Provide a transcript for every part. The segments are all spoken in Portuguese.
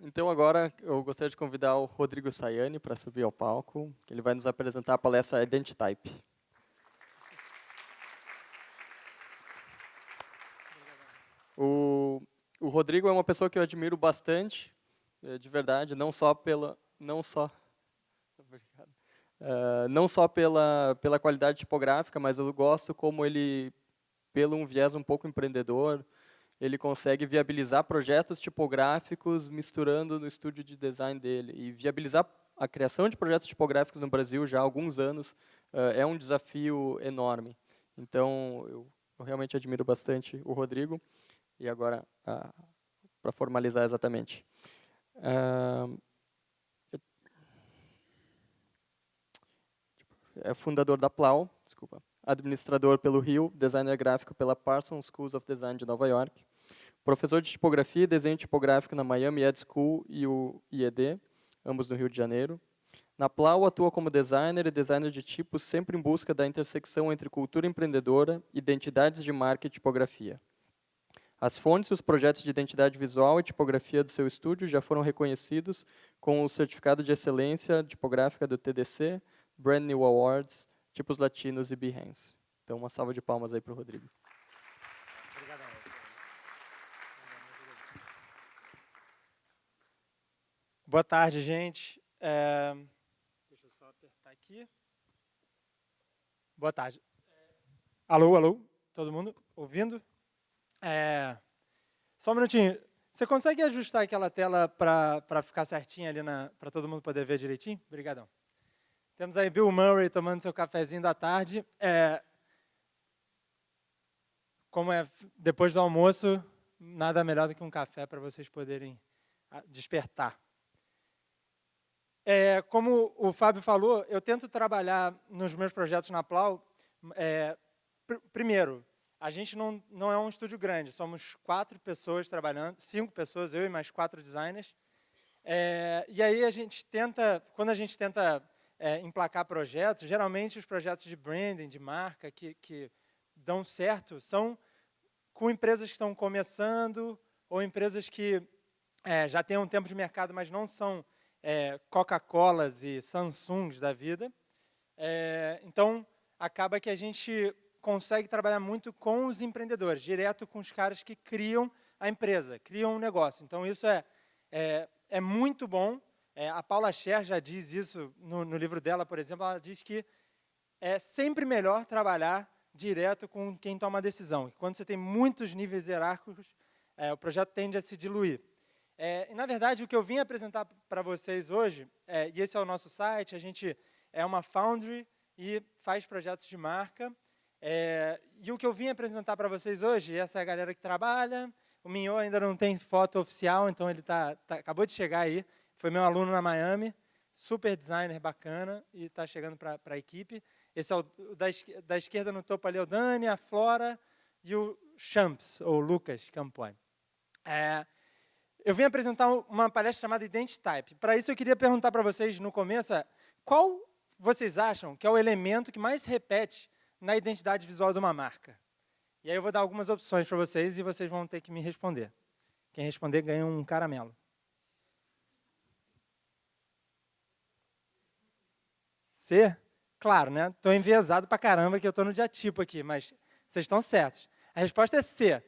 Então, agora, eu gostaria de convidar o Rodrigo Sayani para subir ao palco, que ele vai nos apresentar a palestra Identitype. O Rodrigo é uma pessoa que eu admiro bastante, de verdade, não só pela pela qualidade tipográfica, mas eu gosto como ele, pelo um viés um pouco empreendedor, ele consegue viabilizar projetos tipográficos misturando no estúdio de design dele. E viabilizar a criação de projetos tipográficos no Brasil já há alguns anos é um desafio enorme. Então, eu realmente admiro bastante o Rodrigo. E agora, para formalizar exatamente. É fundador da Plau, desculpa, administrador pelo Rio, designer gráfico pela Parsons School of Design de Nova York, professor de tipografia e desenho tipográfico na Miami Ed School e o IED, ambos no Rio de Janeiro. Na Plau, atua como designer e designer de tipos, sempre em busca da intersecção entre cultura empreendedora, identidades de marca e tipografia. As fontes e os projetos de identidade visual e tipografia do seu estúdio já foram reconhecidos com o certificado de excelência tipográfica do TDC, Brand New Awards, Tipos Latinos e Behance. Então, uma salva de palmas aí para o Rodrigo. Obrigadão. Boa tarde, gente. Deixa eu só apertar aqui. Boa tarde. Alô, alô, todo mundo ouvindo? Só um minutinho. Você consegue ajustar aquela tela para ficar certinha ali, para todo mundo poder ver direitinho? Obrigadão. Temos aí Bill Murray tomando seu cafezinho da tarde. Como é depois do almoço, nada melhor do que um café para vocês poderem despertar. Como o Fábio falou, eu tento trabalhar nos meus projetos na Plau. Primeiro, a gente não é um estúdio grande, somos 4 pessoas trabalhando, 5 pessoas, eu e mais 4 designers. E aí quando a gente tenta emplacar projetos, geralmente os projetos de branding, de marca, que dão certo, são com empresas que estão começando, ou empresas que já têm um tempo de mercado, mas não são Coca-Colas e Samsungs da vida. Então, acaba que a gente consegue trabalhar muito com os empreendedores, direto com os caras que criam a empresa, criam um negócio. Então, isso é muito bom. A Paula Scher já diz isso no livro dela, por exemplo. Ela diz que é sempre melhor trabalhar direto com quem toma a decisão. Quando você tem muitos níveis hierárquicos, o projeto tende a se diluir. E, na verdade, o que eu vim apresentar para vocês hoje, e esse é o nosso site, a gente é uma foundry e faz projetos de marca. E o que eu vim apresentar para vocês hoje, essa é a galera que trabalha. O Minho ainda não tem foto oficial, então ele acabou de chegar aí. Foi meu aluno na Miami, super designer bacana, e está chegando para a equipe. Esse é o da esquerda no topo ali, é o Dani, a Flora e o Champs, ou Lucas Campoy. Eu vim apresentar uma palestra chamada Identitype. Para isso, eu queria perguntar para vocês no começo, qual vocês acham que é o elemento que mais repete na identidade visual de uma marca? E aí eu vou dar algumas opções para vocês e vocês vão ter que me responder. Quem responder ganha um caramelo. C? Claro, né? Estou enviesado para caramba que eu estou no diatipo aqui, mas vocês estão certos. A resposta é C.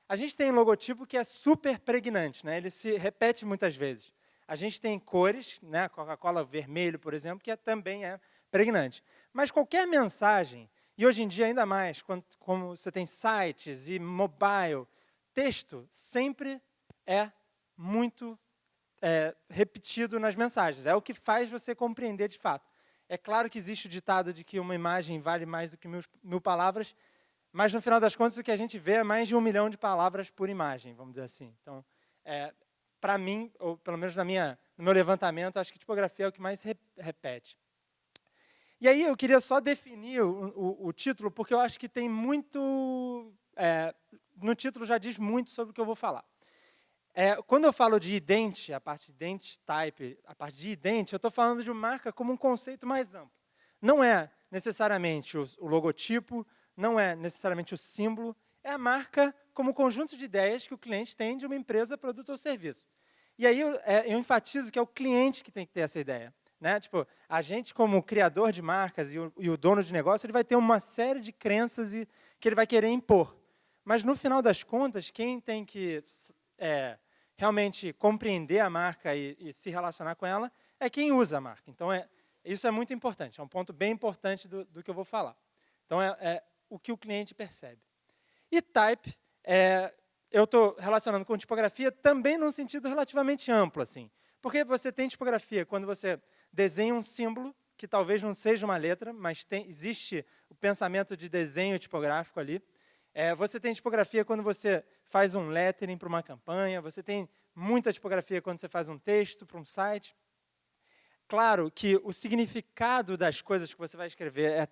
A gente tem um logotipo que é super pregnante, né? Ele se repete muitas vezes. A gente tem cores, né? Coca-Cola vermelho, por exemplo, que também é pregnante. Mas qualquer mensagem, e hoje em dia ainda mais, como você tem sites e mobile, texto sempre é muito repetido nas mensagens. É o que faz você compreender de fato. É claro que existe o ditado de que uma imagem vale mais do que mil palavras, mas, no final das contas, o que a gente vê é mais de 1 milhão de palavras por imagem, vamos dizer assim. Então, para mim, ou pelo menos no meu levantamento, acho que tipografia é o que mais repete. E aí eu queria só definir o título, porque eu acho que tem muito... no título já diz muito sobre o que eu vou falar. Quando eu falo de ident, a parte de Identitype, a parte de ident, eu estou falando de marca como um conceito mais amplo. Não é necessariamente o logotipo, não é necessariamente o símbolo, é a marca como conjunto de ideias que o cliente tem de uma empresa, produto ou serviço. E aí eu enfatizo que é o cliente que tem que ter essa ideia. Né? Tipo, a gente, como criador de marcas e o dono de negócio, ele vai ter uma série de crenças que ele vai querer impor. Mas, no final das contas, quem tem que realmente compreender a marca e se relacionar com ela é quem usa a marca. Então, isso é muito importante, é um ponto bem importante do que eu vou falar. Então, é o que o cliente percebe. E type, eu estou relacionando com tipografia também num sentido relativamente amplo, assim. Porque você tem tipografia quando você desenha um símbolo, que talvez não seja uma letra, mas existe o pensamento de desenho tipográfico ali. Você tem tipografia quando você faz um lettering para uma campanha, você tem muita tipografia quando você faz um texto para um site. Claro que o significado das coisas que você vai escrever é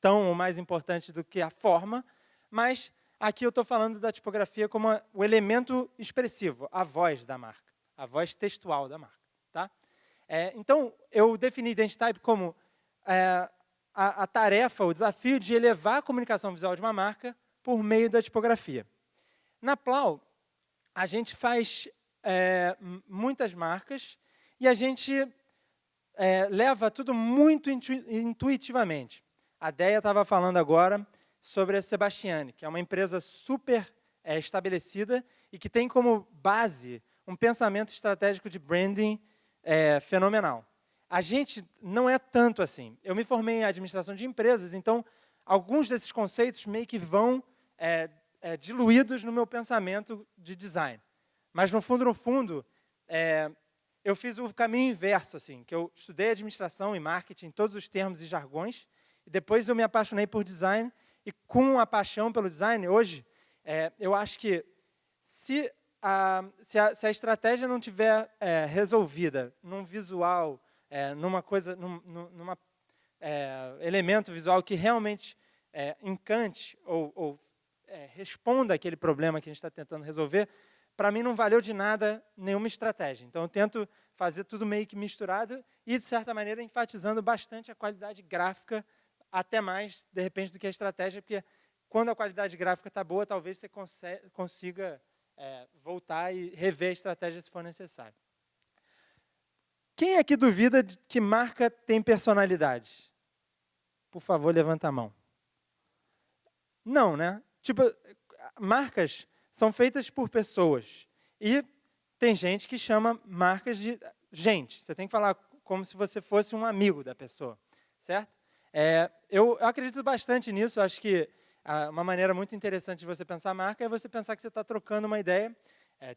tão ou mais importante do que a forma, mas aqui eu estou falando da tipografia como o elemento expressivo, a voz da marca, a voz textual da marca. Tá? Então, eu defini Identitype como a tarefa, o desafio de elevar a comunicação visual de uma marca por meio da tipografia. Na Plau, a gente faz muitas marcas e a gente leva tudo muito intuitivamente. A Deia estava falando agora sobre a Sebastiani, que é uma empresa super estabelecida e que tem como base um pensamento estratégico de branding fenomenal. A gente não é tanto assim. Eu me formei em administração de empresas, então alguns desses conceitos meio que vão diluídos no meu pensamento de design. Mas, no fundo, eu fiz o caminho inverso, assim, que eu estudei administração e marketing, todos os termos e jargões, e depois eu me apaixonei por design, e com a paixão pelo design, hoje, eu acho que se a estratégia não tiver resolvida num visual, numa coisa, numa elemento visual que realmente encante ou responda àquele problema que a gente está tentando resolver, para mim não valeu de nada nenhuma estratégia. Então, eu tento fazer tudo meio que misturado e, de certa maneira, enfatizando bastante a qualidade gráfica, até mais, de repente, do que a estratégia, porque quando a qualidade gráfica está boa, talvez você consiga voltar e rever a estratégia se for necessário. Quem aqui duvida de que marca tem personalidade? Por favor, levanta a mão. Não, né? Tipo, marcas são feitas por pessoas. E tem gente que chama marcas de gente. Você tem que falar como se você fosse um amigo da pessoa, certo? Eu acredito bastante nisso. Acho que uma maneira muito interessante de você pensar marca é você pensar que você está trocando uma ideia.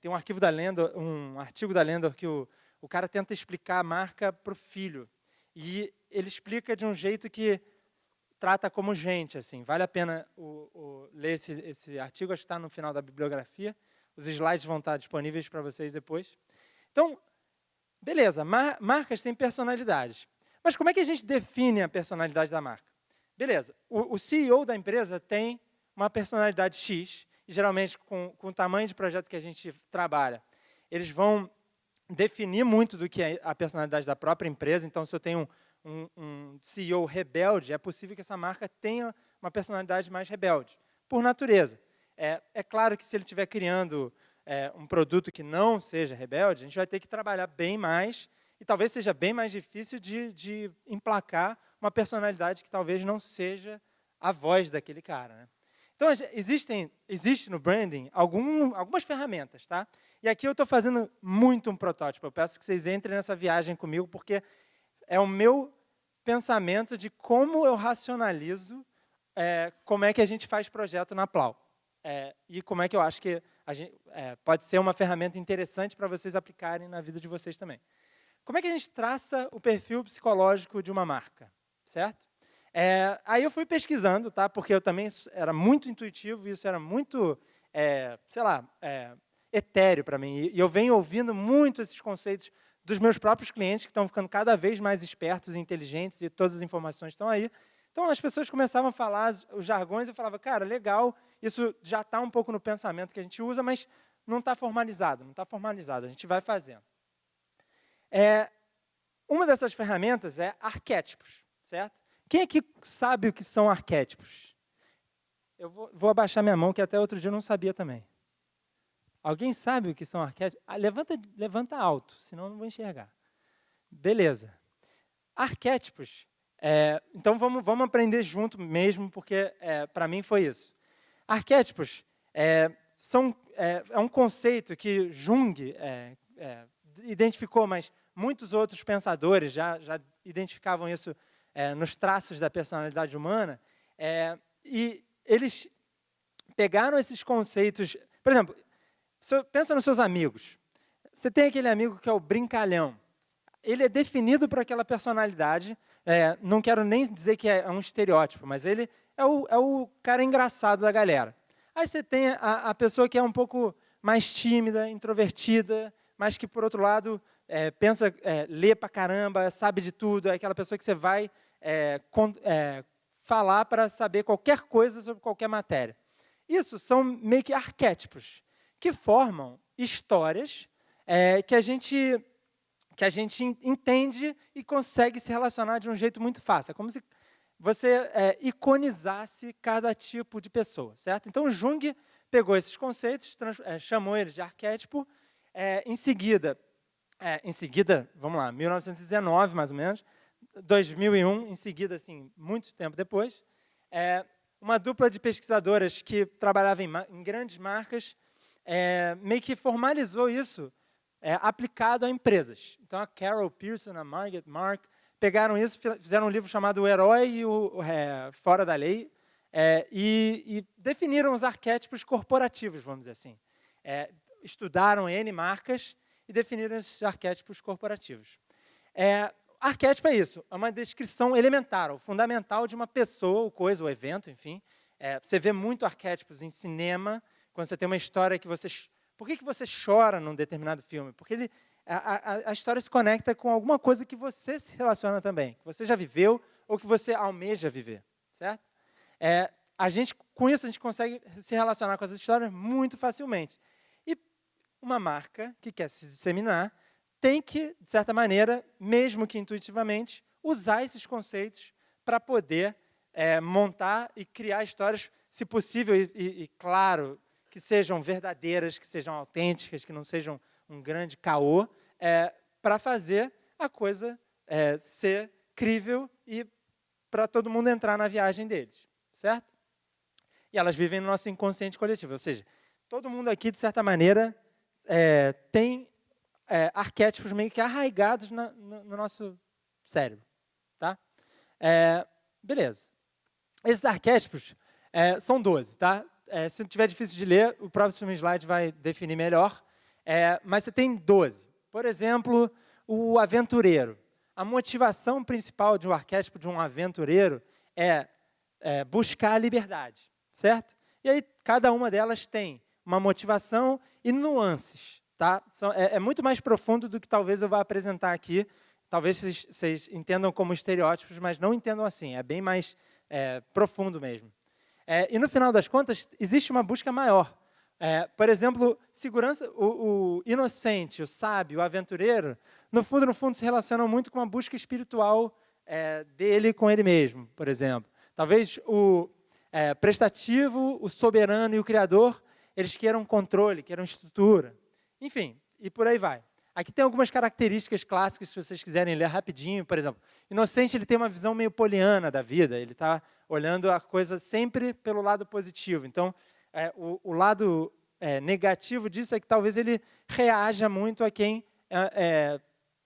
Tem um artigo da Lendor que o cara tenta explicar a marca para o filho. E ele explica de um jeito que trata como gente, assim. Vale a pena ler esse artigo, acho que está no final da bibliografia. Os slides vão estar disponíveis para vocês depois. Então, beleza, marcas têm personalidades. Mas como é que a gente define a personalidade da marca? Beleza, o CEO da empresa tem uma personalidade X, e geralmente com o tamanho de projeto que a gente trabalha, eles vão definir muito do que é a personalidade da própria empresa. Então, se eu tenho um CEO rebelde, é possível que essa marca tenha uma personalidade mais rebelde, por natureza. É claro que se ele estiver criando um produto que não seja rebelde, a gente vai ter que trabalhar bem mais, e talvez seja bem mais difícil de emplacar uma personalidade que talvez não seja a voz daquele cara. Né? Então, existe no branding algumas ferramentas. Tá? E aqui eu estou fazendo muito um protótipo. Eu peço que vocês entrem nessa viagem comigo, porque é o meu pensamento de como eu racionalizo como é que a gente faz projeto na Plau. E como é que eu acho que pode ser uma ferramenta interessante para vocês aplicarem na vida de vocês também. Como é que a gente traça o perfil psicológico de uma marca? Certo? Aí eu fui pesquisando, tá? Porque eu também era muito intuitivo, isso era muito, etéreo para mim. E eu venho ouvindo muito esses conceitos dos meus próprios clientes, que estão ficando cada vez mais espertos e inteligentes, e todas as informações estão aí. Então, as pessoas começavam a falar os jargões, eu falava, cara, legal, isso já está um pouco no pensamento que a gente usa, mas não está formalizado, a gente vai fazendo. Uma dessas ferramentas é arquétipos, certo? Quem aqui sabe o que são arquétipos? Eu vou abaixar minha mão, que até outro dia eu não sabia também. Alguém sabe o que são arquétipos? Levanta alto, senão eu não vou enxergar. Beleza. Arquétipos. Então, vamos aprender junto mesmo, porque para mim foi isso. Arquétipos é um conceito que Jung identificou, mas muitos outros pensadores já identificavam isso nos traços da personalidade humana, e eles pegaram esses conceitos. Por exemplo, pensa nos seus amigos. Você tem aquele amigo que é o brincalhão. Ele é definido por aquela personalidade. Não quero nem dizer que é um estereótipo, mas ele é o cara engraçado da galera. Aí você tem a pessoa que é um pouco mais tímida, introvertida, mas que, por outro lado, pensa, lê pra caramba, sabe de tudo, é aquela pessoa que você vai falar para saber qualquer coisa sobre qualquer matéria. Isso são meio que arquétipos, que formam histórias que a gente entende e consegue se relacionar de um jeito muito fácil. É como se você iconizasse cada tipo de pessoa, certo? Então, Jung pegou esses conceitos, chamou eles de arquétipo. Em seguida, vamos lá, 1919, mais ou menos, 2001, em seguida, assim, muito tempo depois, uma dupla de pesquisadoras que trabalhava em grandes marcas meio que formalizou isso aplicado a empresas. Então, a Carol Pearson, a Margaret Mark, pegaram isso, fizeram um livro chamado O Herói e o Fora da Lei, e definiram os arquétipos corporativos, vamos dizer assim. Estudaram N marcas e definiram esses arquétipos corporativos. Arquétipo é isso, é uma descrição elementar, ou fundamental de uma pessoa, ou coisa, ou evento, enfim. Você vê muito arquétipos em cinema, quando você tem uma história que você... Por que você chora num determinado filme? Porque a história se conecta com alguma coisa que você se relaciona também, que você já viveu ou que você almeja viver, certo? Com isso, a gente consegue se relacionar com essas histórias muito facilmente. E uma marca que quer se disseminar tem que, de certa maneira, mesmo que intuitivamente, usar esses conceitos para poder montar e criar histórias, se possível, e claro, que sejam verdadeiras, que sejam autênticas, que não sejam um grande caô, para fazer a coisa ser crível e para todo mundo entrar na viagem deles, certo? E elas vivem no nosso inconsciente coletivo, ou seja, todo mundo aqui, de certa maneira, tem arquétipos meio que arraigados no nosso cérebro, tá? Beleza. Esses arquétipos são 12, tá? Se tiver difícil de ler, o próximo slide vai definir melhor. Mas você tem 12. Por exemplo, o aventureiro. A motivação principal de um arquétipo de um aventureiro é buscar a liberdade, certo? E aí, cada uma delas tem uma motivação e nuances, tá? É muito mais profundo do que talvez eu vá apresentar aqui. Talvez vocês entendam como estereótipos, mas não entendam assim. É bem mais profundo mesmo. E, no final das contas, existe uma busca maior. Por exemplo, segurança, o inocente, o sábio, o aventureiro, no fundo, se relacionam muito com uma busca espiritual dele com ele mesmo, por exemplo. Talvez o prestativo, o soberano e o criador, eles queiram controle, queiram estrutura. Enfim, e por aí vai. Aqui tem algumas características clássicas, se vocês quiserem ler rapidinho. Por exemplo, inocente, ele tem uma visão meio poliana da vida, ele está olhando a coisa sempre pelo lado positivo. Então, o lado negativo disso é que talvez ele reaja muito a quem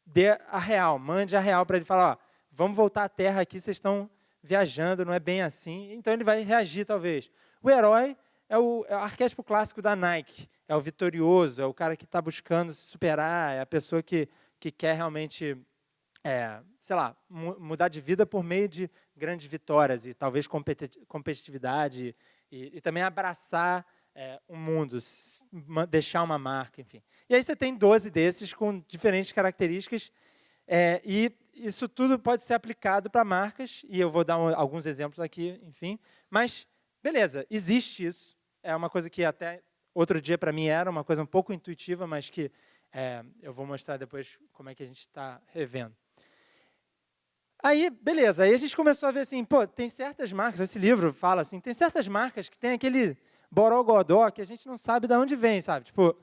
dê a real, mande a real para ele falar, ó, vamos voltar à Terra aqui, vocês estão viajando, não é bem assim. Então, ele vai reagir, talvez. O herói é o arquétipo clássico da Nike, é o vitorioso, é o cara que está buscando se superar, é a pessoa que quer realmente, sei lá, mudar de vida por meio de grandes vitórias e talvez competitividade e também abraçar o mundo, deixar uma marca, enfim. E aí você tem 12 desses com diferentes características e isso tudo pode ser aplicado para marcas e eu vou dar alguns exemplos aqui, enfim. Mas, beleza, existe isso. É uma coisa que até outro dia para mim era uma coisa um pouco intuitiva, mas que eu vou mostrar depois como é que a gente está revendo. Aí, beleza, aí a gente começou a ver assim, pô, tem certas marcas, esse livro fala assim, tem certas marcas que tem aquele borogodó que a gente não sabe de onde vem, sabe? Tipo,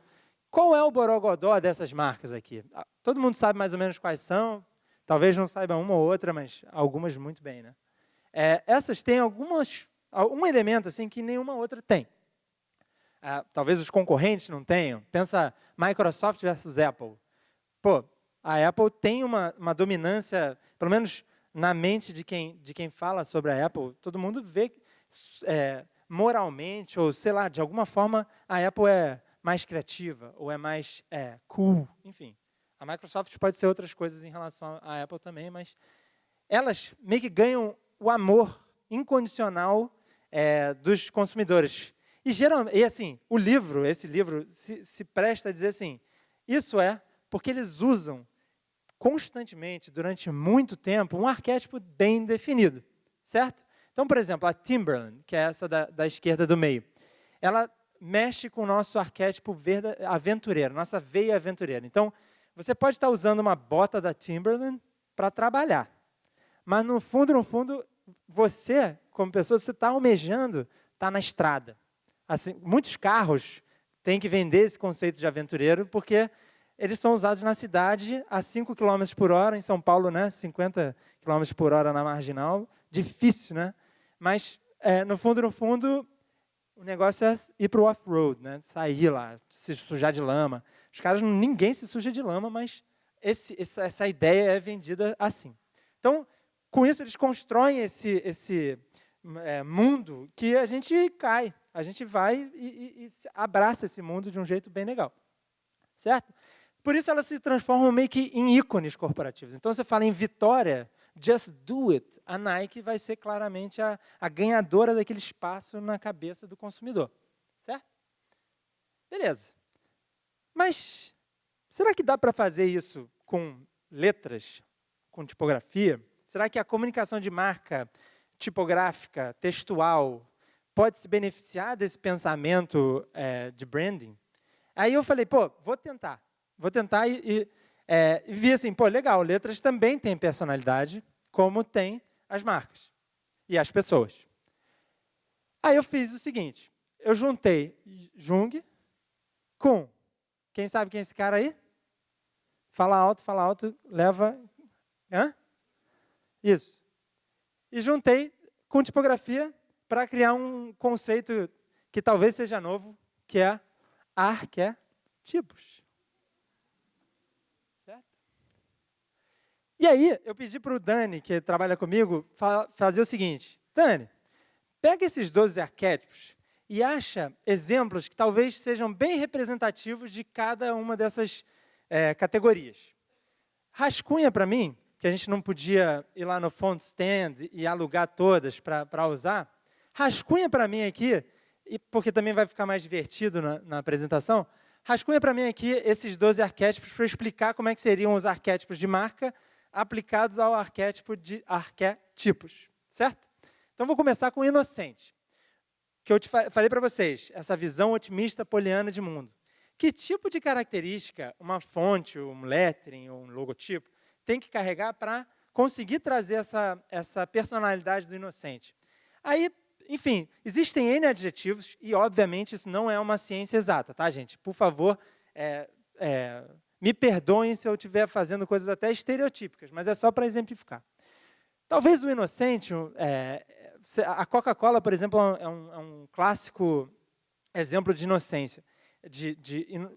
qual é o borogodó dessas marcas aqui? Todo mundo sabe mais ou menos quais são, talvez não saiba uma ou outra, mas algumas muito bem, né? Essas têm um elemento assim que nenhuma outra tem. Talvez os concorrentes não tenham. Pensa Microsoft versus Apple. Pô, a Apple tem uma dominância, pelo menos na mente de quem fala sobre a Apple, todo mundo vê moralmente, ou sei lá, de alguma forma, a Apple é mais criativa, ou é mais cool, enfim. A Microsoft pode ser outras coisas em relação à Apple também, mas elas meio que ganham o amor incondicional dos consumidores. E assim, esse livro se presta a dizer assim, isso porque eles usam constantemente, durante muito tempo, um arquétipo bem definido, certo? Então, por exemplo, a Timberland, que é essa da esquerda do meio, ela mexe com o nosso arquétipo aventureiro, nossa veia aventureira. Então, você pode estar usando uma bota da Timberland para trabalhar, mas no fundo, você, como pessoa, você está almejando estar na estrada. Assim, muitos carros têm que vender esse conceito de aventureiro, porque eles são usados na cidade a 5 km por hora, em São Paulo, né, 50 km por hora na marginal, difícil, né? Mas, no fundo, o negócio é ir para o off-road, né? Sair lá, se sujar de lama. Os caras, ninguém se suja de lama, mas essa ideia é vendida assim. Então, com isso, eles constroem esse mundo que a gente cai. A gente vai e abraça esse mundo de um jeito bem legal. Certo? Por isso, elas se transformam meio que em ícones corporativos. Então, você fala em vitória, just do it. A Nike vai ser claramente a ganhadora daquele espaço na cabeça do consumidor. Certo? Beleza. Mas, será que dá para fazer isso com letras, com tipografia? Será que a comunicação de marca tipográfica, textual, pode se beneficiar desse pensamento de branding? Aí eu falei, vou tentar e vi assim, legal, letras também têm personalidade, como tem as marcas e as pessoas. Aí eu fiz o seguinte, eu juntei Jung com, quem sabe quem é esse cara aí? Fala alto, leva... Hã? Isso. E juntei com tipografia para criar um conceito que talvez seja novo, que é arquétipos. Certo? E aí, eu pedi para o Dani, que trabalha comigo, fazer o seguinte. Dani, pega esses 12 arquétipos e acha exemplos que talvez sejam bem representativos de cada uma dessas categorias. Rascunha para mim, que a gente não podia ir lá no font stand e alugar todas para usar. Rascunha para mim aqui, porque também vai ficar mais divertido na apresentação, rascunha para mim aqui esses 12 arquétipos para explicar como é que seriam os arquétipos de marca aplicados ao arquétipo de arquétipos, certo? Então, vou começar com o inocente, que eu falei para vocês, essa visão otimista poliana de mundo. Que tipo de característica uma fonte, um lettering ou um logotipo tem que carregar para conseguir trazer essa personalidade do inocente? Aí, enfim, existem N adjetivos e, obviamente, isso não é uma ciência exata, tá, gente? Por favor, me perdoem se eu estiver fazendo coisas até estereotípicas, mas é só para exemplificar. Talvez o inocente, a Coca-Cola, por exemplo, é um clássico exemplo de inocência, de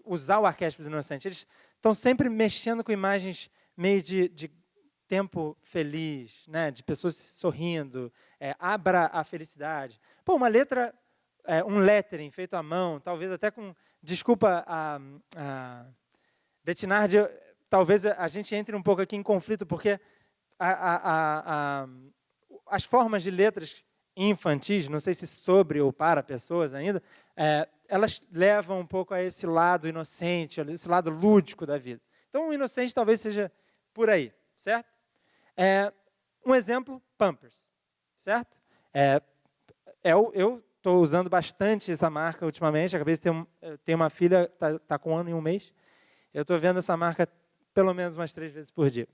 usar o arquétipo do inocente. Eles estão sempre mexendo com imagens meio de tempo feliz, né? De pessoas sorrindo, abra a felicidade. Uma letra, um lettering feito à mão, talvez até com, desculpa a Bettinardi, talvez a gente entre um pouco aqui em conflito, porque as formas de letras infantis, não sei se sobre ou para pessoas ainda, elas levam um pouco a esse lado inocente, esse lado lúdico da vida. Então, o inocente talvez seja por aí, certo? Um exemplo, Pampers, certo? Eu estou usando bastante essa marca ultimamente, acabei de ter uma filha, está com 1 ano e 1 mês, eu estou vendo essa marca pelo menos umas 3 vezes por dia.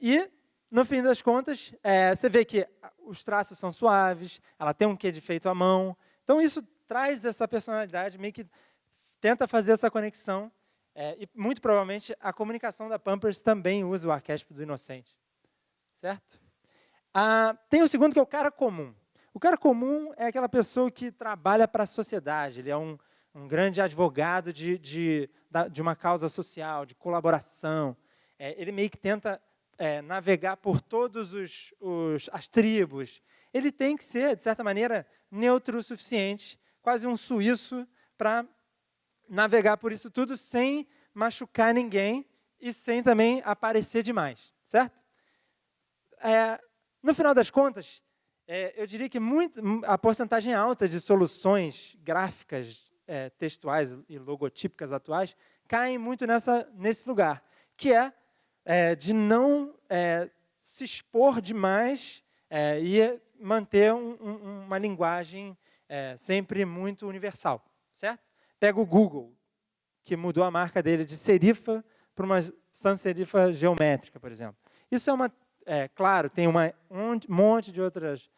E, no fim das contas, você vê que os traços são suaves, ela tem um quê de feito à mão, então isso traz essa personalidade, meio que tenta fazer essa conexão, e muito provavelmente a comunicação da Pampers também usa o arquétipo do inocente, certo? Tem o segundo, que é o cara comum. O cara comum é aquela pessoa que trabalha para a sociedade, ele é um grande advogado de uma causa social, de colaboração. Ele meio que tenta navegar por todas as tribos. Ele tem que ser, de certa maneira, neutro o suficiente, quase um suíço, para navegar por isso tudo sem machucar ninguém e sem também aparecer demais, certo? No final das contas, eu diria que a porcentagem alta de soluções gráficas, textuais e logotípicas atuais caem muito nesse lugar, que é de não se expor demais e manter uma linguagem sempre muito universal, certo? Pega o Google, que mudou a marca dele de serifa para uma sans serifa geométrica, por exemplo. Isso claro, tem um monte de outras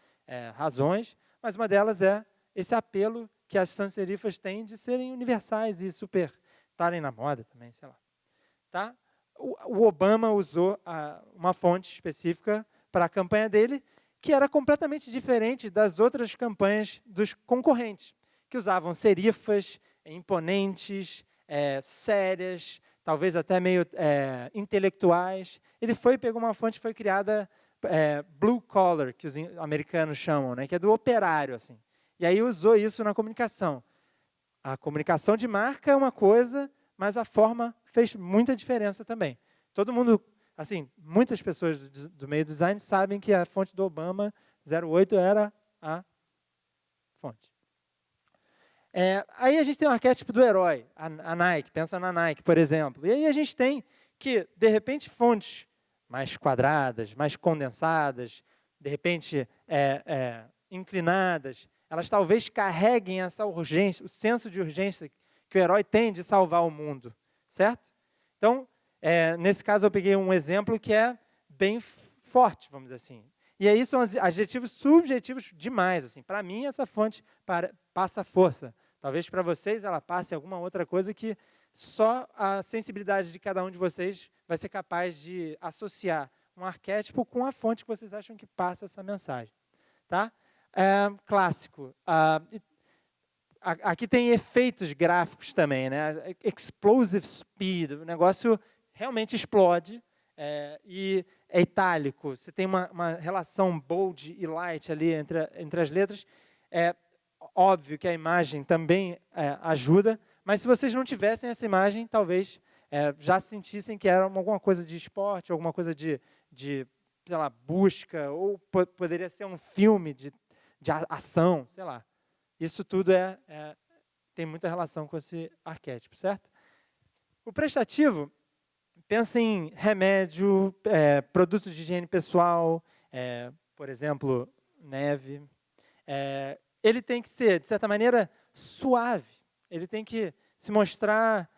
razões, mas uma delas é esse apelo que as sans serifas têm de serem universais e super estarem na moda também, sei lá. Tá? O Obama usou uma fonte específica para a campanha dele, que era completamente diferente das outras campanhas dos concorrentes, que usavam serifas imponentes, sérias, talvez até meio intelectuais. Ele pegou uma fonte que foi criada blue collar, que os americanos chamam, né, que é do operário, assim. E aí usou isso na comunicação. A comunicação de marca é uma coisa, mas a forma fez muita diferença também. Todo mundo, assim, muitas pessoas do meio do design sabem que a fonte do Obama 08 era a fonte. Aí a gente tem o arquétipo do herói, a Nike, pensa na Nike, por exemplo. E aí a gente tem que, de repente, fontes mais quadradas, mais condensadas, de repente inclinadas, elas talvez carreguem essa urgência, o senso de urgência que o herói tem de salvar o mundo, certo? Então, nesse caso eu peguei um exemplo que é bem forte, vamos dizer assim. E aí são adjetivos subjetivos demais, assim. Para mim, essa fonte passa força. Talvez para vocês ela passe alguma outra coisa que só a sensibilidade de cada um de vocês vai ser capaz de associar um arquétipo com a fonte que vocês acham que passa essa mensagem. Tá? Clássico. Aqui tem efeitos gráficos também, né? Explosive speed, o negócio realmente explode e é itálico. Você tem uma relação bold e light ali entre as letras. Óbvio que a imagem também ajuda, mas se vocês não tivessem essa imagem, talvez já sentissem que era alguma coisa de esporte, alguma coisa de sei lá, busca, ou poderia ser um filme de ação, sei lá. Isso tudo tem muita relação com esse arquétipo, certo? O prestativo, pensa em remédio, produto de higiene pessoal, por exemplo, neve. Ele tem que ser, de certa maneira, suave. Ele tem que se mostrar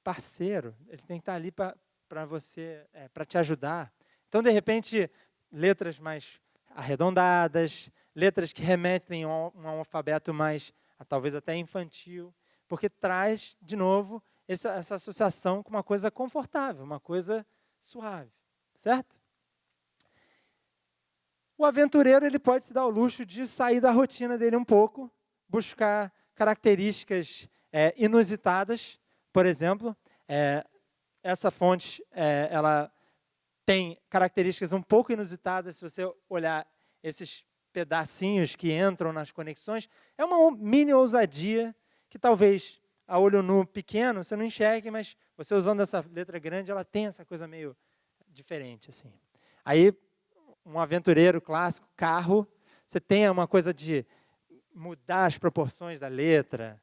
parceiro. Ele tem que estar ali para você, para te ajudar. Então, de repente, letras mais arredondadas, letras que remetem a um alfabeto mais, talvez até infantil, porque traz, de novo, essa associação com uma coisa confortável, uma coisa suave, certo? O aventureiro ele pode se dar o luxo de sair da rotina dele um pouco, buscar características inusitadas. Por exemplo, essa fonte ela tem características um pouco inusitadas. Se você olhar esses pedacinhos que entram nas conexões, é uma mini ousadia que talvez a olho nu pequeno você não enxergue, mas você usando essa letra grande, ela tem essa coisa meio diferente, assim. Aí, um aventureiro clássico, carro, você tem uma coisa de mudar as proporções da letra.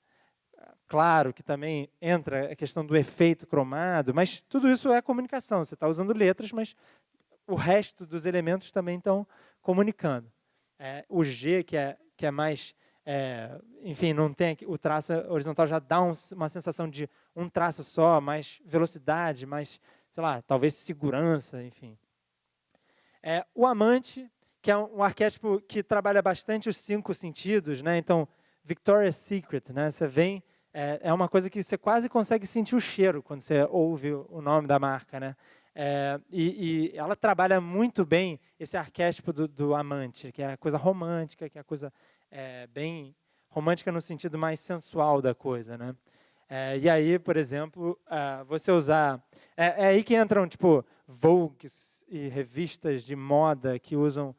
Claro que também entra a questão do efeito cromado, mas tudo isso é comunicação. Você está usando letras, mas o resto dos elementos também estão comunicando. O G, que é mais... enfim, não tem o traço horizontal, já dá uma sensação de um traço só, mais velocidade, mais, sei lá, talvez segurança, enfim. O amante, que é um arquétipo que trabalha bastante os 5 sentidos, né? Então, Victoria's Secret, né? Você vem é uma coisa que você quase consegue sentir o cheiro quando você ouve o nome da marca, né? E ela trabalha muito bem esse arquétipo do amante, que é a coisa romântica, que é a coisa bem romântica no sentido mais sensual da coisa, né? E aí, por exemplo, você usar... É aí que entram, tipo, Vogues e revistas de moda que usam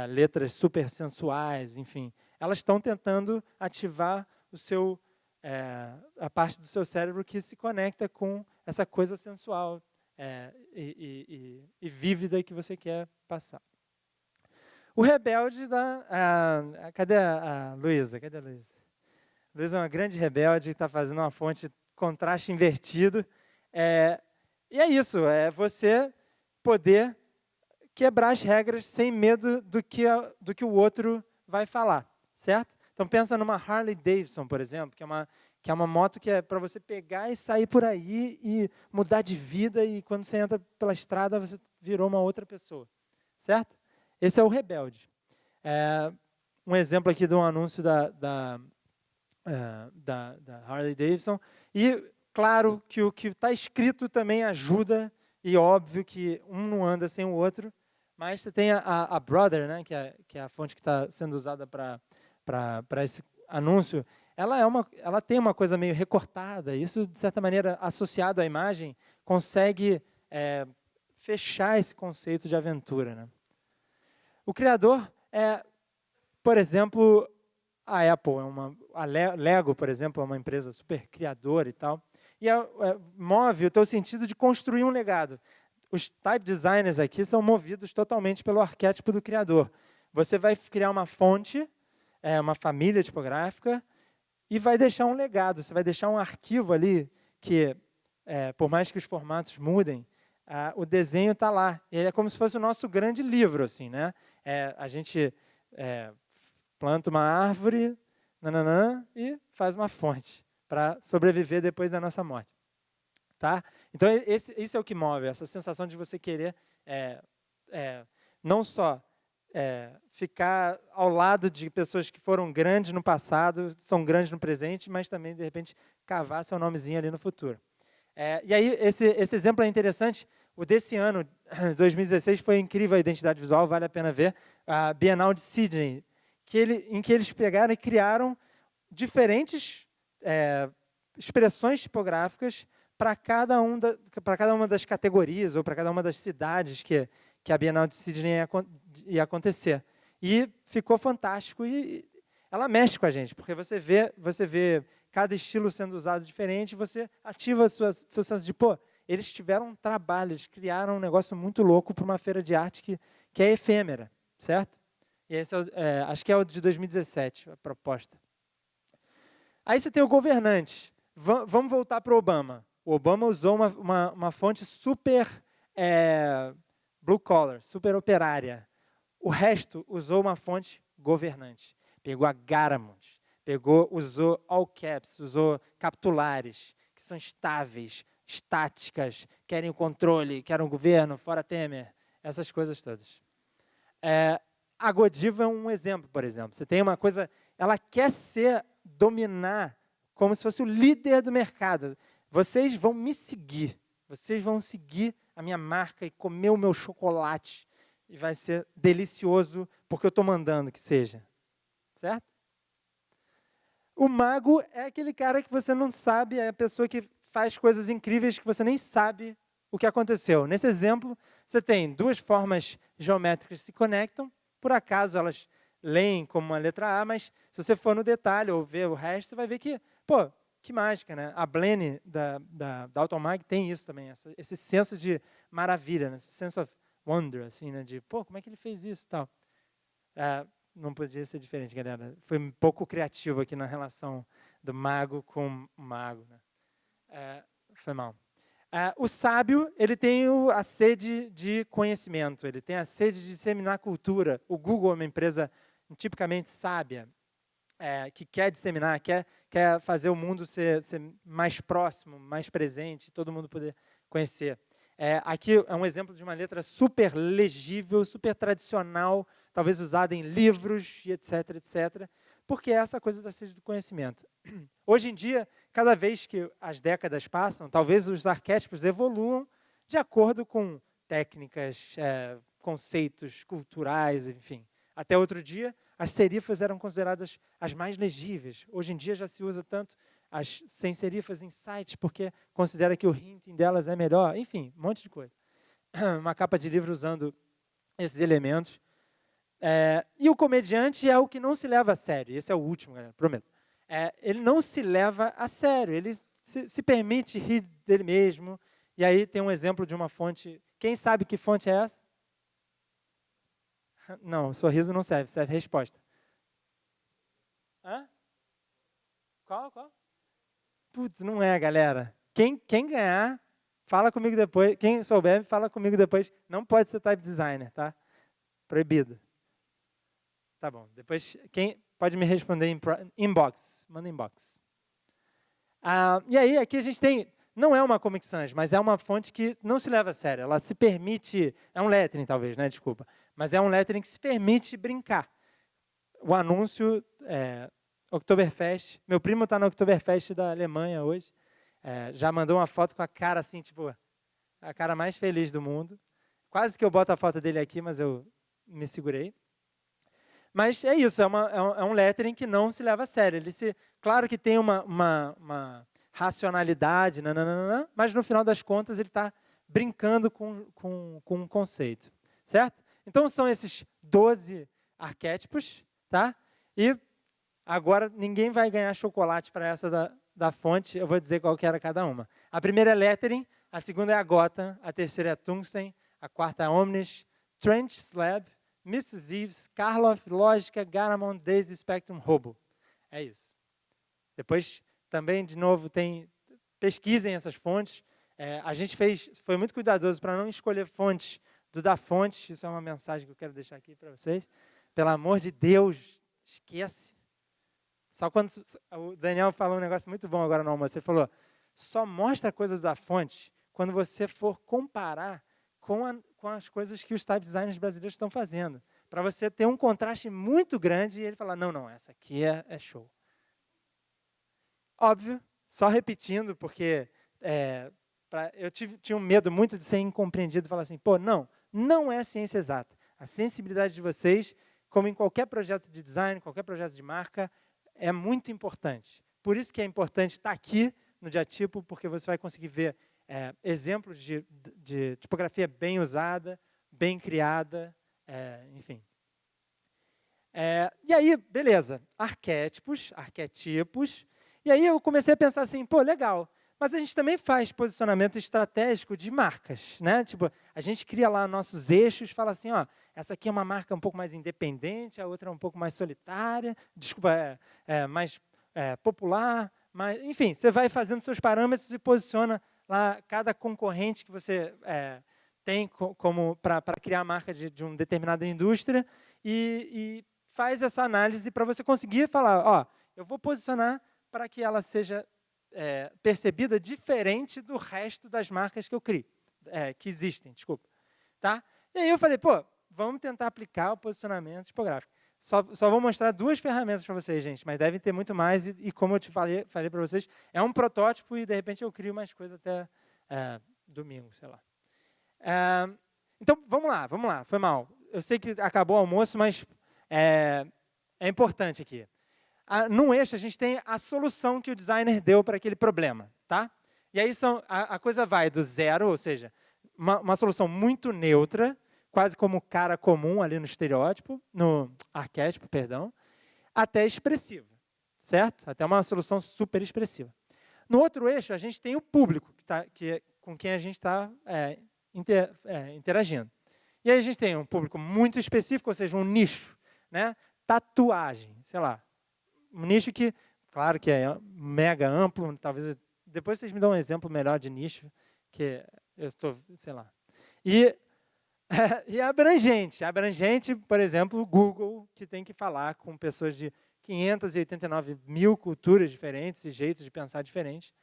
letras super sensuais, enfim. Elas estão tentando ativar a parte do seu cérebro que se conecta com essa coisa sensual e vívida que você quer passar. O rebelde da... cadê a Luísa? Cadê a Luísa? Luísa é uma grande rebelde, está fazendo uma fonte contraste invertido. E é isso, é você poder quebrar as regras sem medo do que o outro vai falar, certo? Então pensa numa Harley Davidson, por exemplo, que é uma moto que é para você pegar e sair por aí e mudar de vida, e quando você entra pela estrada você virou uma outra pessoa, certo? Esse é o rebelde. Um exemplo aqui de um anúncio da Harley Davidson. E, claro, que o que está escrito também ajuda, e óbvio que um não anda sem o outro, mas você tem a Brother, né, que é a fonte que está sendo usada para esse anúncio. Ela tem uma coisa meio recortada, isso, de certa maneira, associado à imagem, consegue fechar esse conceito de aventura, né? O criador por exemplo, a Apple, a Lego, por exemplo, é uma empresa super criadora e tal, e move o teu sentido de construir um legado. Os type designers aqui são movidos totalmente pelo arquétipo do criador. Você vai criar uma fonte, uma família tipográfica, e vai deixar um legado, você vai deixar um arquivo ali que, por mais que os formatos mudem, o desenho está lá. E é como se fosse o nosso grande livro, assim, né? A gente planta uma árvore, e faz uma fonte para sobreviver depois da nossa morte. Tá? Então, isso é o que move, essa sensação de você querer não só ficar ao lado de pessoas que foram grandes no passado, são grandes no presente, mas também, de repente, cavar seu nomezinho ali no futuro. E aí, esse exemplo é interessante. O desse ano, 2016, foi incrível a identidade visual, vale a pena ver. A Bienal de Sydney, em que eles pegaram e criaram diferentes expressões tipográficas para cada uma das categorias ou para cada uma das cidades que a Bienal de Sydney ia acontecer. E ficou fantástico, e ela mexe com a gente, porque você vê cada estilo sendo usado diferente, você ativa seu senso de, eles tiveram um trabalho, eles criaram um negócio muito louco para uma feira de arte que é efêmera, certo? E esse acho que é o de 2017, a proposta. Aí você tem o governante. Vamos voltar para o Obama. O Obama usou uma fonte super blue collar, super operária. O resto usou uma fonte governante. Pegou a Garamond, usou all caps, usou capitulares, que são estáveis, estáticas, querem o controle, querem o governo, fora Temer, essas coisas todas. A Godiva é um exemplo, por exemplo. Você tem uma coisa, ela quer dominar como se fosse o líder do mercado. Vocês vão me seguir, vocês vão seguir a minha marca e comer o meu chocolate, e vai ser delicioso porque eu estou mandando que seja. Certo? O mago é aquele cara que você não sabe, é a pessoa que faz coisas incríveis que você nem sabe o que aconteceu. Nesse exemplo, você tem duas formas geométricas que se conectam. Por acaso, elas leem como uma letra A, mas se você for no detalhe ou ver o resto, você vai ver que, que mágica, né? A Blene da Automag tem isso também, esse senso de maravilha, né? Esse sense of wonder, assim, né? De, como é que ele fez isso e tal. Não podia ser diferente, galera. Foi um pouco criativo aqui na relação do mago com o mago, né? Foi mal. O sábio, ele tem a sede de conhecimento, ele tem a sede de disseminar cultura. O Google é uma empresa tipicamente sábia, que quer disseminar, quer fazer o mundo ser mais próximo, mais presente, todo mundo poder conhecer. Aqui é um exemplo de uma letra super legível, super tradicional, talvez usada em livros, e etc., etc., porque é essa coisa da sede do conhecimento. Hoje em dia, cada vez que as décadas passam, talvez os arquétipos evoluam de acordo com técnicas, conceitos culturais, enfim. Até outro dia, as serifas eram consideradas as mais legíveis. Hoje em dia já se usa tanto as sem serifas em sites, porque considera que o hinting delas é melhor. Enfim, um monte de coisa. Uma capa de livro usando esses elementos. E o comediante é o que não se leva a sério. Esse é o último, galera, prometo. Ele não se leva a sério. Ele se permite rir dele mesmo. E aí tem um exemplo de uma fonte. Quem sabe que fonte é essa? Não, sorriso não serve, serve resposta. Hã? Qual? Putz, não é, galera. Quem ganhar, fala comigo depois. Quem souber, fala comigo depois. Não pode ser type designer, tá? Proibido. Tá bom. Depois, quem pode me responder em inbox. Manda inbox. E aí, aqui a gente tem... Não é uma Comic Sans, mas é uma fonte que não se leva a sério. Ela se permite... É um lettering, talvez, né? Desculpa. Mas é um lettering que se permite brincar. O anúncio... Oktoberfest. Meu primo está no Oktoberfest da Alemanha hoje. Já mandou uma foto com a cara assim, tipo... A cara mais feliz do mundo. Quase que eu boto a foto dele aqui, mas eu me segurei. Mas é isso, é um lettering que não se leva a sério. Claro que tem uma racionalidade, mas no final das contas ele está brincando com um conceito, certo? Então são esses 12 arquétipos, tá? E agora ninguém vai ganhar chocolate para essa da fonte, eu vou dizer qual que era cada uma. A primeira é lettering, a segunda é a Gotham, a terceira é a Tungsten, a quarta é a Omnis, Trench Slab, Mrs. Eves, Karloff, Lógica, Garamond, Daisy, Spectrum, Robo. É isso. Depois, também, de novo, pesquisem essas fontes. A gente foi muito cuidadoso para não escolher fontes do Da Fonte. Isso é uma mensagem que eu quero deixar aqui para vocês. Pelo amor de Deus, esquece. Só quando o Daniel falou um negócio muito bom agora no almoço. Ele falou, só mostra coisas da fonte quando você for comparar com as coisas que os type designers brasileiros estão fazendo. Para você ter um contraste muito grande e ele falar, não, essa aqui é show. Óbvio, só repetindo, porque eu tinha um medo muito de ser incompreendido e falar assim, não é ciência exata. A sensibilidade de vocês, como em qualquer projeto de design, qualquer projeto de marca, é muito importante. Por isso que é importante estar aqui no Diatipo, porque você vai conseguir ver exemplos de tipografia bem usada, bem criada, enfim. E aí, beleza, arquétipos, e aí eu comecei a pensar assim, legal, mas a gente também faz posicionamento estratégico de marcas, né? Tipo, a gente cria lá nossos eixos, fala assim, essa aqui é uma marca um pouco mais independente, a outra é um pouco mais solitária, mais popular, mas, enfim, você vai fazendo seus parâmetros e posiciona lá cada concorrente que você tem como para criar a marca de uma determinada indústria e faz essa análise para você conseguir falar, eu vou posicionar para que ela seja percebida diferente do resto das marcas que eu crio, que existem, desculpa. Tá? E aí eu falei, vamos tentar aplicar o posicionamento tipográfico. Só vou mostrar 2 ferramentas para vocês, gente, mas devem ter muito mais, e como eu te falei para vocês, é um protótipo e, de repente, eu crio mais coisa até domingo, sei lá. Então, vamos lá, foi mal. Eu sei que acabou o almoço, mas é importante aqui. No eixo, a gente tem a solução que o designer deu para aquele problema, tá? E aí a coisa vai do zero, ou seja, uma solução muito neutra, quase como cara comum ali no estereótipo, no arquétipo, perdão, até expressiva, certo? Até uma solução super expressiva. No outro eixo, a gente tem o público, com quem a gente está interagindo. E aí a gente tem um público muito específico, ou seja, um nicho, né? Tatuagem, sei lá. Um nicho que, claro que é mega amplo, talvez depois vocês me dão um exemplo melhor de nicho, que eu estou, sei lá. E abrangente, por exemplo, o Google, que tem que falar com pessoas de 589 mil culturas diferentes e jeitos de pensar diferentes.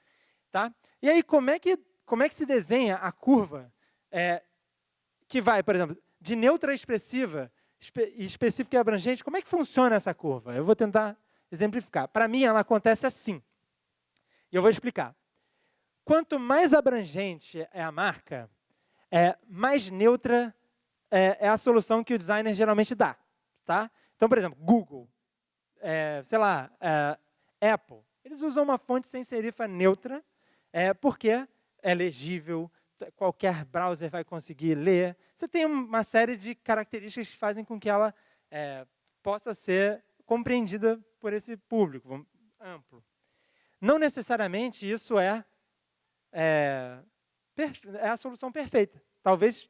Tá? E aí, como é que se desenha a curva que vai, por exemplo, de neutra a expressiva, específica e abrangente? Como é que funciona essa curva? Eu vou tentar exemplificar. Para mim, ela acontece assim. E eu vou explicar. Quanto mais abrangente é a marca, mais neutra é a solução que o designer geralmente dá. Tá? Então, por exemplo, Google, sei lá, Apple, eles usam uma fonte sem serifa neutra, porque é legível, qualquer browser vai conseguir ler. Você tem uma série de características que fazem com que ela possa ser compreendida por esse público amplo. Não necessariamente isso é a solução perfeita. Talvez,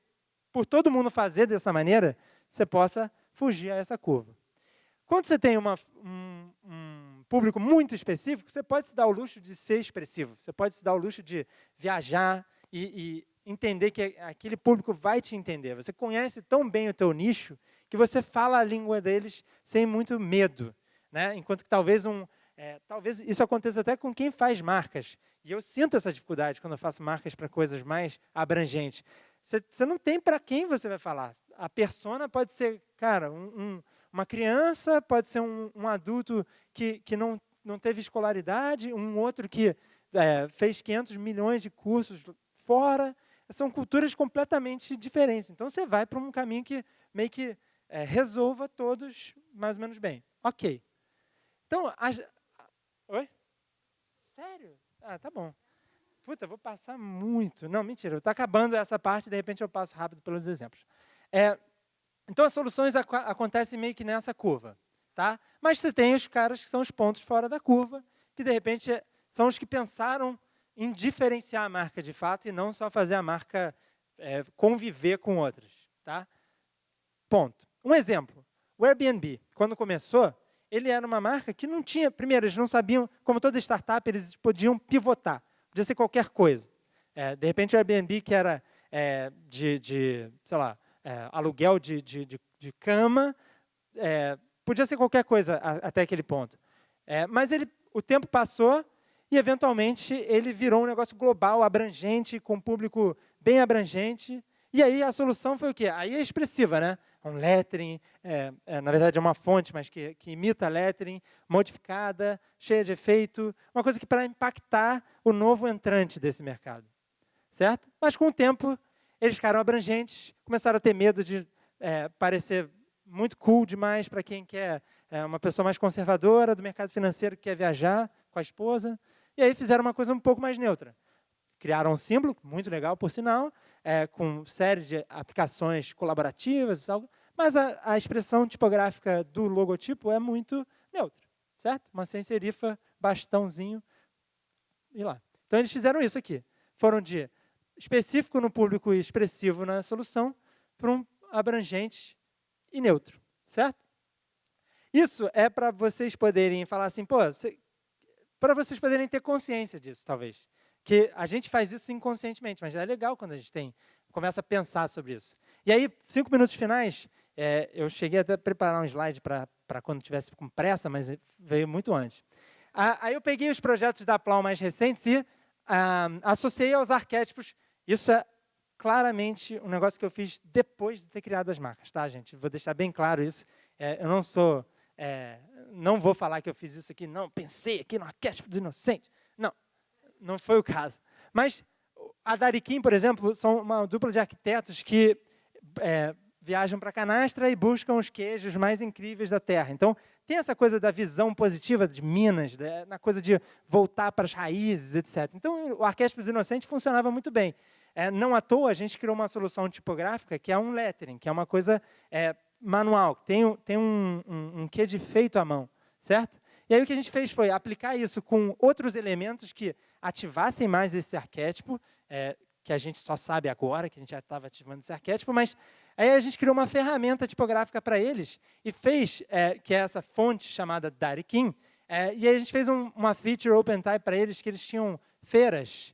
por todo mundo fazer dessa maneira, você possa fugir a essa curva. Quando você tem um público muito específico, você pode se dar o luxo de ser expressivo. Você pode se dar o luxo de viajar e entender que aquele público vai te entender. Você conhece tão bem o teu nicho que você fala a língua deles sem muito medo. Né? Enquanto que talvez isso aconteça até com quem faz marcas. E eu sinto essa dificuldade quando eu faço marcas para coisas mais abrangentes. Você não tem para quem você vai falar. A persona pode ser, cara, uma criança, pode ser um adulto que não teve escolaridade, um outro que fez 500 milhões de cursos fora. São culturas completamente diferentes. Então, você vai para um caminho que meio que resolva todos mais ou menos bem. Ok. Então, oi? Sério? Ah, tá bom. Puta, vou passar muito. Não, mentira. Está acabando essa parte, de repente eu passo rápido pelos exemplos. Então, as soluções acontecem meio que nessa curva. Tá? Mas você tem os caras que são os pontos fora da curva, que, de repente, são os que pensaram em diferenciar a marca de fato e não só fazer a marca conviver com outras. Tá? Ponto. Um exemplo. O Airbnb, quando começou, ele era uma marca que não tinha... Primeiro, eles não sabiam, como toda startup, eles podiam pivotar. Podia ser qualquer coisa. De repente, o Airbnb, que era sei lá, aluguel de cama, podia ser qualquer coisa até aquele ponto. Mas o tempo passou e, eventualmente, ele virou um negócio global, abrangente, com um público bem abrangente. E aí a solução foi o quê? Aí é expressiva, né? Um lettering, na verdade é uma fonte, mas que imita lettering, modificada, cheia de efeito, uma coisa que para impactar o novo entrante desse mercado. Certo? Mas com o tempo, eles ficaram abrangentes, começaram a ter medo de parecer muito cool demais para quem quer uma pessoa mais conservadora do mercado financeiro que quer viajar com a esposa. E aí fizeram uma coisa um pouco mais neutra. Criaram um símbolo, muito legal, por sinal, com série de aplicações colaborativas, mas a expressão tipográfica do logotipo é muito neutra, certo? Uma sem serifa, bastãozinho, e lá. Então, eles fizeram isso aqui. Foram de específico no público e expressivo na solução para um abrangente e neutro, certo? Isso é para vocês poderem falar assim, para vocês poderem ter consciência disso, talvez. Que a gente faz isso inconscientemente, mas é legal quando a gente começa a pensar sobre isso. E aí, 5 minutos finais, eu cheguei até a preparar um slide para quando tivesse com pressa, mas veio muito antes. Aí eu peguei os projetos da Plau mais recentes e associei aos arquétipos. Isso é claramente um negócio que eu fiz depois de ter criado as marcas, tá, gente? Vou deixar bem claro isso. Eu não vou falar que eu fiz isso aqui, não, pensei aqui no arquétipo do inocente. Não foi o caso. Mas a Dariquim, por exemplo, são uma dupla de arquitetos que viajam para a canastra e buscam os queijos mais incríveis da terra. Então, tem essa coisa da visão positiva de Minas, na coisa de voltar para as raízes, etc. Então, o arquétipo do inocente funcionava muito bem. Não à toa, a gente criou uma solução tipográfica que é um lettering, que é uma coisa manual, tem um quê de feito à mão, certo? E aí o que a gente fez foi aplicar isso com outros elementos que ativassem mais esse arquétipo, que a gente só sabe agora, que a gente já estava ativando esse arquétipo, mas aí a gente criou uma ferramenta tipográfica para eles e fez, que é essa fonte chamada Dariquim, e aí a gente fez uma feature OpenType para eles, que eles tinham feiras,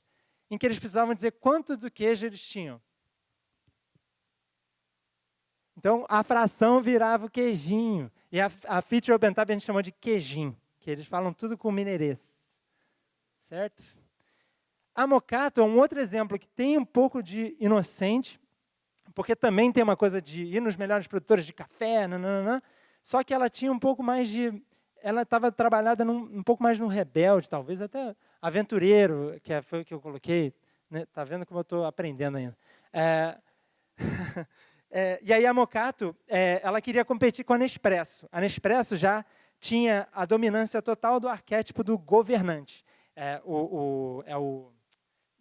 em que eles precisavam dizer quanto do queijo eles tinham. Então, a fração virava o queijinho. E a feature OpenType a gente chamou de queijinho, que eles falam tudo com mineirês. Certo? A Mocato é um outro exemplo que tem um pouco de inocente, porque também tem uma coisa de ir nos melhores produtores de café, só que ela tinha um pouco mais de ela estava trabalhada um pouco mais no rebelde, talvez até aventureiro, foi o que eu coloquei. Né? Tá vendo como eu estou aprendendo ainda. E aí a Mocato, ela queria competir com a Nespresso. A Nespresso já tinha a dominância total do arquétipo do governante. O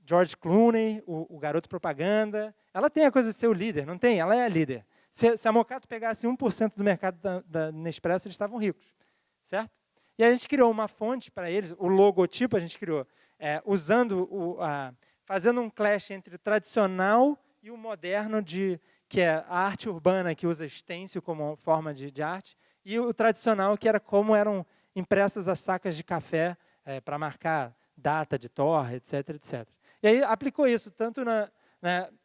George Clooney, o garoto propaganda. Ela tem a coisa de ser o líder, não tem? Ela é a líder. Se a Mocato pegasse 1% do mercado da Nespresso, eles estavam ricos, certo? E a gente criou uma fonte para eles, o logotipo a gente criou, fazendo um clash entre o tradicional e o moderno, que é a arte urbana, que usa stencil como forma de arte, e o tradicional, que era como eram impressas as sacas de café para marcar data de torre, etc, etc. E aí aplicou isso tanto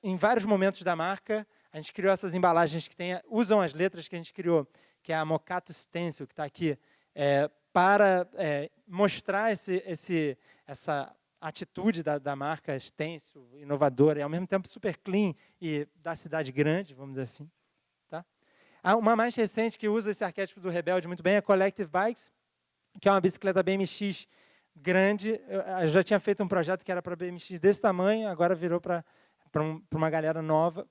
em vários momentos da marca. A gente criou essas embalagens que usam as letras que a gente criou, que é a Mocato Stencil, que está aqui, para mostrar essa atitude da marca Stencil, inovadora, e ao mesmo tempo super clean e da cidade grande, vamos dizer assim. Tá? Uma mais recente que usa esse arquétipo do rebelde muito bem é a Collective Bikes, que é uma bicicleta BMX grande. Eu já tinha feito um projeto que era para BMX desse tamanho, agora virou para uma galera nova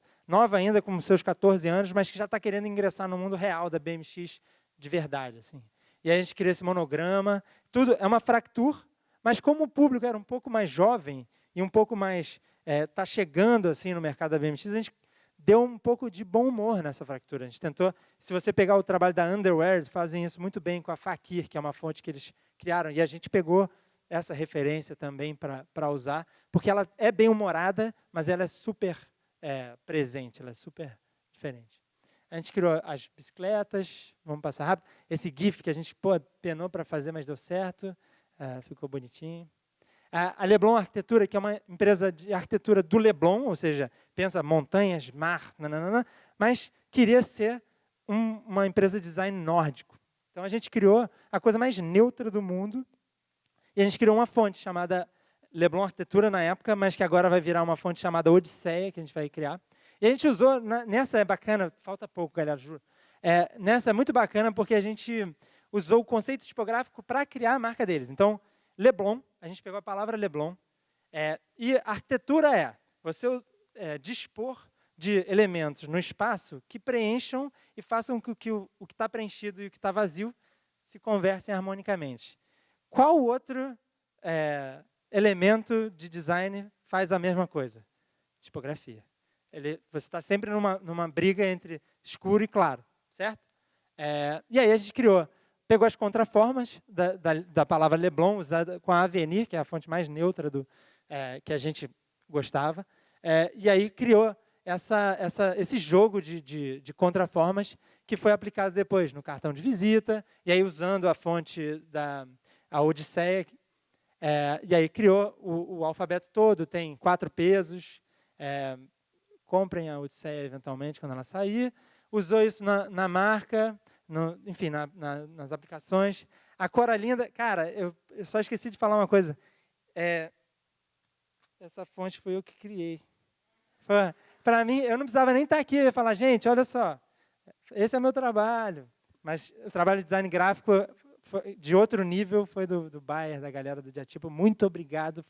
ainda, com seus 14 anos, mas que já está querendo ingressar no mundo real da BMX de verdade. Assim. E aí a gente criou esse monograma. Tudo é uma fracture, mas como o público era um pouco mais jovem e um pouco mais está chegando assim no mercado da BMX, a gente deu um pouco de bom humor nessa fractura. A gente tentou, se você pegar o trabalho da Underwear, eles fazem isso muito bem com a Fakir, que é uma fonte que eles criaram, e a gente pegou essa referência também para usar, porque ela é bem humorada, mas ela é super presente, ela é super diferente. A gente criou as bicicletas, vamos passar rápido. Esse GIF que a gente penou para fazer, mas deu certo, ficou bonitinho. A Leblon Arquitetura, que é uma empresa de arquitetura do Leblon, ou seja, pensa montanhas, mar, nananana, mas queria ser uma empresa de design nórdico. Então a gente criou a coisa mais neutra do mundo e a gente criou uma fonte chamada Leblon Arquitetura na época, mas que agora vai virar uma fonte chamada Odisseia, que a gente vai criar. E a gente usou, nessa é bacana, falta pouco, galera, juro. Nessa é muito bacana porque a gente usou o conceito tipográfico para criar a marca deles. Então, Leblon, a gente pegou a palavra Leblon, e arquitetura você dispor de elementos no espaço que preencham e façam com que o que está preenchido e o que está vazio se conversem harmonicamente. Qual outro elemento de design faz a mesma coisa? Tipografia. Você está sempre numa briga entre escuro e claro, certo? E aí a gente pegou as contraformas da palavra Leblon, usada com a Avenir, que é a fonte mais neutra que a gente gostava, e aí criou esse jogo de contraformas que foi aplicado depois no cartão de visita, e aí usando a fonte a Odisseia, e aí criou o alfabeto todo, tem 4 pesos, comprem a Odisseia eventualmente quando ela sair, usou isso na marca, enfim, nas aplicações. A Coralinda, cara, eu só esqueci de falar uma coisa, essa fonte foi eu que criei. Para mim, eu não precisava nem estar aqui e falar, gente, olha só, esse é o meu trabalho, mas o trabalho de design gráfico de outro nível foi do Bayer, da galera do Diatipo. Muito obrigado,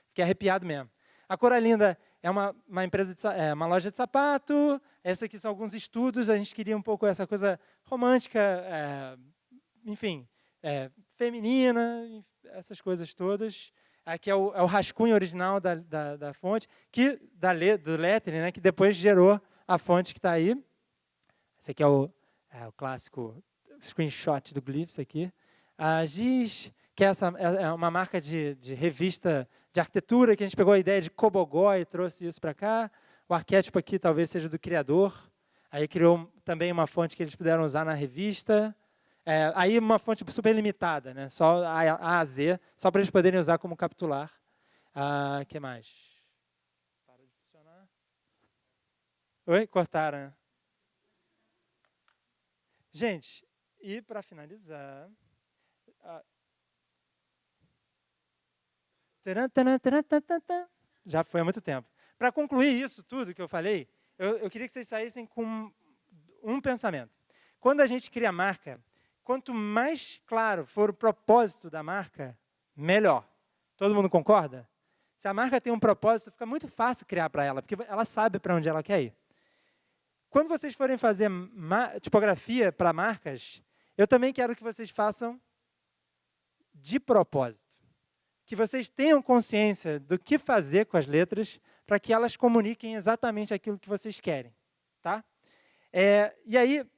fiquei arrepiado mesmo. A Coralinda é uma empresa, uma loja de sapato. Essa aqui são alguns estudos. A gente queria um pouco essa coisa romântica, enfim, feminina, essas coisas todas. Aqui é o rascunho original da fonte, do lettering, né, que depois gerou a fonte que está aí. Esse aqui é o clássico screenshot do Glyphs aqui. A Giz, que é uma marca de revista de arquitetura, que a gente pegou a ideia de Cobogó e trouxe isso para cá. O arquétipo aqui talvez seja do criador. Aí criou também uma fonte que eles puderam usar na revista. Aí uma fonte super limitada, né? Só A a Z, só para eles poderem usar como capitular. O que mais? Para de funcionar. Oi? Cortaram, né? Gente, e para finalizar... Já foi há muito tempo. Para concluir isso tudo que eu falei, eu queria que vocês saíssem com um pensamento. Quando a gente cria marca, quanto mais claro for o propósito da marca, melhor. Todo mundo concorda? Se a marca tem um propósito, fica muito fácil criar para ela, porque ela sabe para onde ela quer ir. Quando vocês forem fazer tipografia para marcas, eu também quero que vocês façam de propósito. Que vocês tenham consciência do que fazer com as letras para que elas comuniquem exatamente aquilo que vocês querem. Tá? E aí,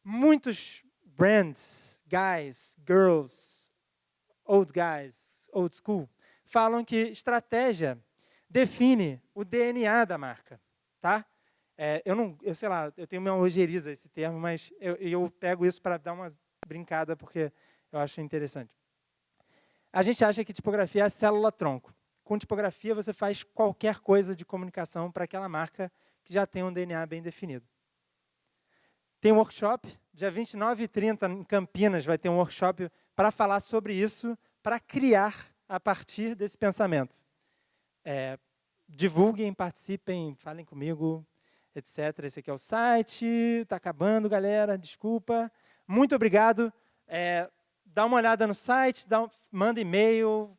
muitos brands, guys, girls, old guys, old school, falam que estratégia define o DNA da marca. Tá? Eu sei lá, eu tenho uma ojeriza esse termo, mas eu pego isso para dar uma brincada, porque eu acho interessante. A gente acha que tipografia é a célula-tronco. Com tipografia, você faz qualquer coisa de comunicação para aquela marca que já tem um DNA bem definido. Tem um workshop, dia 29 e 30, em Campinas, vai ter um workshop para falar sobre isso, para criar a partir desse pensamento. Divulguem, participem, falem comigo, etc. Esse aqui é o site, está acabando, galera, desculpa. Muito obrigado. Dá uma olhada no site, manda e-mail,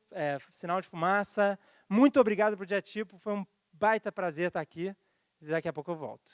sinal de fumaça. Muito obrigado por Diatipo, foi um baita prazer estar aqui. Daqui a pouco eu volto.